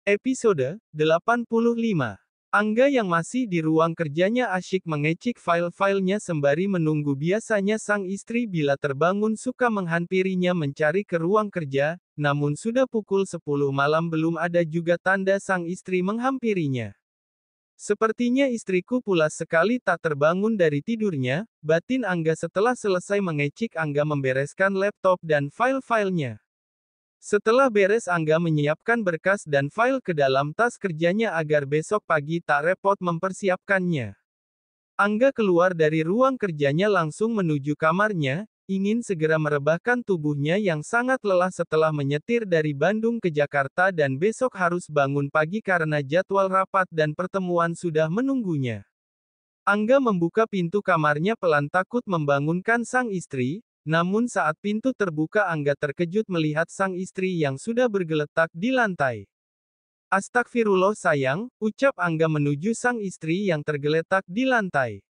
Episode 85. Angga yang masih di ruang kerjanya asyik mengecek file-filenya sembari menunggu. Biasanya sang istri bila terbangun suka menghampirinya mencari ke ruang kerja, namun sudah pukul 10 malam belum ada juga tanda sang istri menghampirinya. Sepertinya istriku pulas sekali tak terbangun dari tidurnya, batin Angga setelah selesai mengecek. Angga membereskan laptop dan file-filenya. Setelah beres Angga menyiapkan berkas dan file ke dalam tas kerjanya agar besok pagi tak repot mempersiapkannya. Angga keluar dari ruang kerjanya langsung menuju kamarnya, ingin segera merebahkan tubuhnya yang sangat lelah setelah menyetir dari Bandung ke Jakarta dan besok harus bangun pagi karena jadwal rapat dan pertemuan sudah menunggunya. Angga membuka pintu kamarnya pelan takut membangunkan sang istri. Namun saat pintu terbuka Angga terkejut melihat sang istri yang sudah bergeletak di lantai. "Astagfirullah sayang," ucap Angga menuju sang istri yang tergeletak di lantai.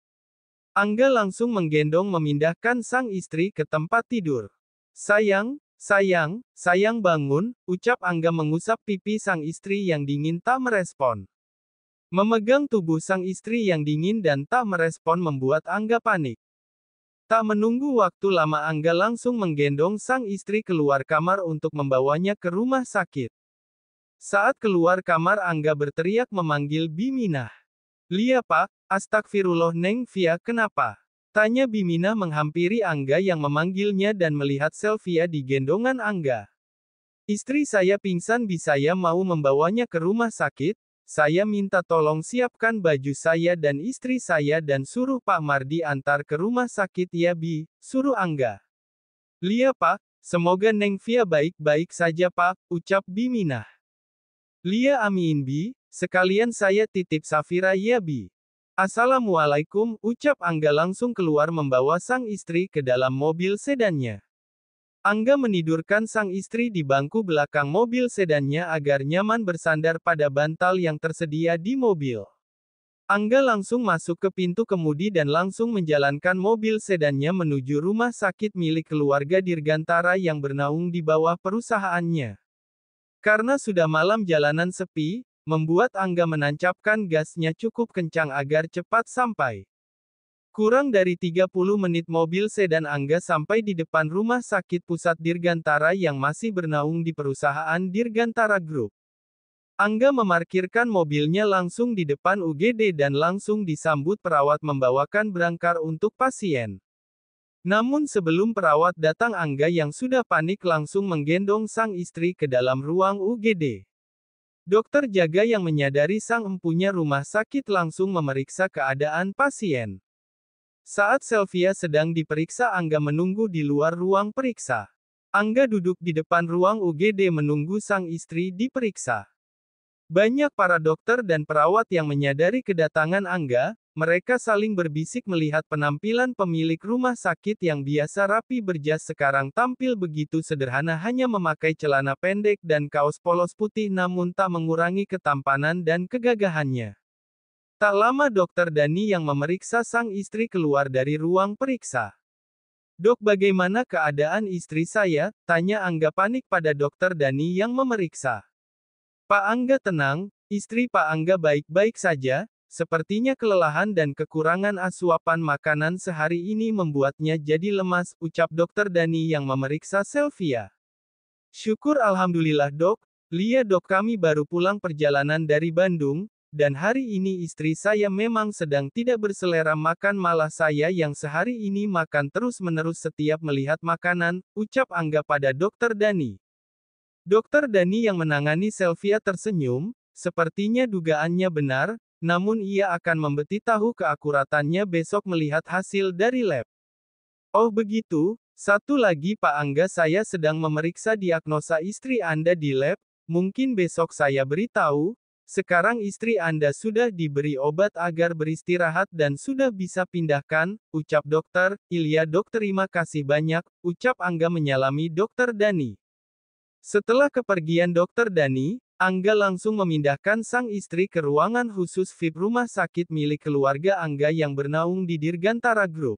Angga langsung menggendong memindahkan sang istri ke tempat tidur. "Sayang, sayang, sayang bangun," ucap Angga mengusap pipi sang istri yang dingin tak merespon. Memegang tubuh sang istri yang dingin dan tak merespon membuat Angga panik. Tak menunggu waktu lama Angga langsung menggendong sang istri keluar kamar untuk membawanya ke rumah sakit. Saat keluar kamar Angga berteriak memanggil Biminah. "Lia Pak, astagfirullah Neng Via kenapa?" tanya Biminah menghampiri Angga yang memanggilnya dan melihat Selvia di gendongan Angga. "Istri saya pingsan saya mau membawanya ke rumah sakit. Saya minta tolong siapkan baju saya dan istri saya dan suruh Pak Mardi antar ke rumah sakit ya Bi," suruh Angga. "Lia Pak, semoga Neng Via baik-baik saja Pak," ucap Biminah. "Lia amin Bi, sekalian saya titip Safira ya Bi." "Assalamualaikum," ucap Angga langsung keluar membawa sang istri ke dalam mobil sedannya. Angga menidurkan sang istri di bangku belakang mobil sedannya agar nyaman bersandar pada bantal yang tersedia di mobil. Angga langsung masuk ke pintu kemudi dan langsung menjalankan mobil sedannya menuju rumah sakit milik keluarga Dirgantara yang bernaung di bawah perusahaannya. Karena sudah malam jalanan sepi, membuat Angga menancapkan gasnya cukup kencang agar cepat sampai. Kurang dari 30 menit mobil sedan Angga sampai di depan rumah sakit pusat Dirgantara yang masih bernaung di perusahaan Dirgantara Group. Angga memarkirkan mobilnya langsung di depan UGD dan langsung disambut perawat membawakan berangkar untuk pasien. Namun sebelum perawat datang Angga yang sudah panik langsung menggendong sang istri ke dalam ruang UGD. Dokter jaga yang menyadari sang empunya rumah sakit langsung memeriksa keadaan pasien. Saat Selvia sedang diperiksa Angga menunggu di luar ruang periksa. Angga duduk di depan ruang UGD menunggu sang istri diperiksa. Banyak para dokter dan perawat yang menyadari kedatangan Angga, mereka saling berbisik melihat penampilan pemilik rumah sakit yang biasa rapi berjas sekarang tampil begitu sederhana hanya memakai celana pendek dan kaos polos putih namun tak mengurangi ketampanan dan kegagahannya. Tak lama Dokter Dani yang memeriksa sang istri keluar dari ruang periksa. "Dok, bagaimana keadaan istri saya?" tanya Angga panik pada Dokter Dani yang memeriksa. "Pak Angga tenang, istri Pak Angga baik-baik saja, sepertinya kelelahan dan kekurangan asupan makanan sehari ini membuatnya jadi lemas," ucap Dokter Dani yang memeriksa Selvia. "Syukur alhamdulillah Dok, Lia Dok kami baru pulang perjalanan dari Bandung. Dan hari ini istri saya memang sedang tidak berselera makan malah saya yang sehari ini makan terus-menerus setiap melihat makanan," ucap Angga pada Dokter Dani. Dokter Dani yang menangani Selvia tersenyum, sepertinya dugaannya benar, namun ia akan membeti tahu keakuratannya besok melihat hasil dari lab. "Oh begitu, satu lagi Pak Angga saya sedang memeriksa diagnosa istri Anda di lab, mungkin besok saya beritahu. Sekarang istri Anda sudah diberi obat agar beristirahat dan sudah bisa pindahkan," ucap dokter. "Iya Dok terima kasih banyak," ucap Angga menyalami Dokter Dani. Setelah kepergian Dokter Dani, Angga langsung memindahkan sang istri ke ruangan khusus VIP rumah sakit milik keluarga Angga yang bernaung di Dirgantara Group.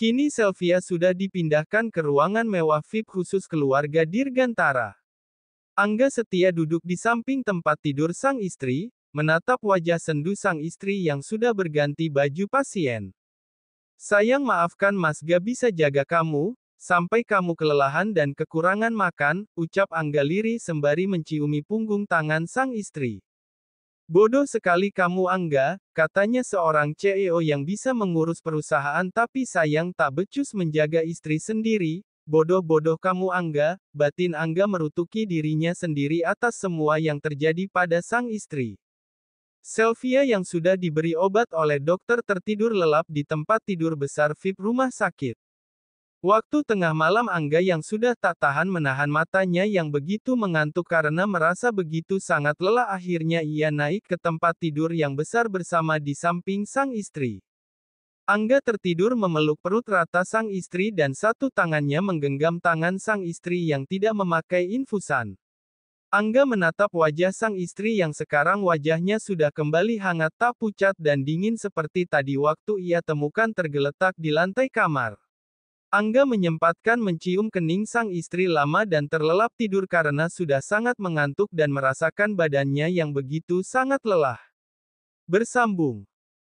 Kini Selvia sudah dipindahkan ke ruangan mewah VIP khusus keluarga Dirgantara. Angga setia duduk di samping tempat tidur sang istri, menatap wajah sendu sang istri yang sudah berganti baju pasien. Sayang, maafkan Mas, gak bisa jaga kamu, sampai kamu kelelahan dan kekurangan makan, ucap Angga lirih sembari menciumi punggung tangan sang istri. Bodoh sekali kamu Angga, katanya seorang CEO yang bisa mengurus perusahaan tapi sayang tak becus menjaga istri sendiri. Bodoh-bodoh kamu Angga, batin Angga merutuki dirinya sendiri atas semua yang terjadi pada sang istri. Sylvia yang sudah diberi obat oleh dokter tertidur lelap di tempat tidur besar VIP rumah sakit. Waktu tengah malam Angga yang sudah tak tahan menahan matanya yang begitu mengantuk karena merasa begitu sangat lelah, akhirnya ia naik ke tempat tidur yang besar bersama di samping sang istri. Angga tertidur memeluk perut rata sang istri dan satu tangannya menggenggam tangan sang istri yang tidak memakai infusan. Angga menatap wajah sang istri yang sekarang wajahnya sudah kembali hangat tak pucat dan dingin seperti tadi waktu ia temukan tergeletak di lantai kamar. Angga menyempatkan mencium kening sang istri lama dan terlelap tidur karena sudah sangat mengantuk dan merasakan badannya yang begitu sangat lelah. Bersambung.